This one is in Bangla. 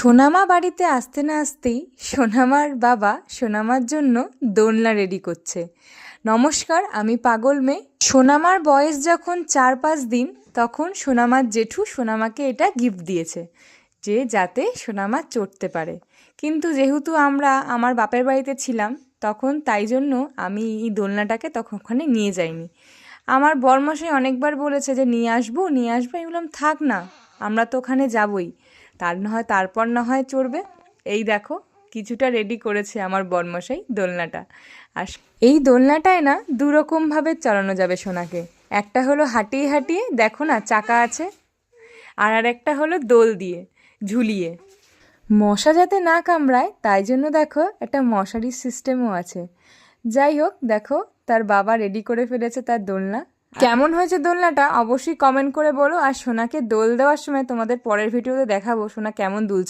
সোনামা বাড়িতে আসতে না আসতেই সোনামার বাবা সোনামার জন্য দোলনা রেডি করছে। নমস্কার, আমি পাগল মেয়ে। সোনামার বয়স যখন 4-5 দিন তখন সোনামার জেঠু সোনামাকে এটা গিফট দিয়েছে যে যাতে সোনামা চড়তে পারে। কিন্তু যেহেতু আমরা আমার বাপের বাড়িতে ছিলাম তখন তাই জন্য আমি এই দোলনাটাকে তখন ওখানে নিয়ে যাইনি। আমার বরমশাই অনেকবার বলেছে যে নিয়ে আসবো। আমি বললাম থাক না, আমরা তো ওখানে যাবই, তারপর না হয় চড়বে। এই দেখো কিছুটা রেডি করেছে আমার বরমশাই দোলনাটা। আর এই দোলনাটায় না দুরকমভাবে চালানো যাবে সোনাকে। একটা হলো হাঁটিয়ে হাঁটিয়ে, দেখো না চাকা আছে, আর একটা হলো দোল দিয়ে ঝুলিয়ে। মশা যাতে না কামড়ায় তাই জন্য দেখো একটা মশারির সিস্টেমও আছে। যাই হোক, দেখো তার বাবা রেডি করে ফেলেছে তার দোলনা। কেমন হয়েছে দোলনাটা অবশ্যই কমেন্ট করে বলো। আর সোনাকে দোল দেওয়ার সময় তোমাদের পরের ভিডিওতে দেখাবো সোনা কেমন দুলছে।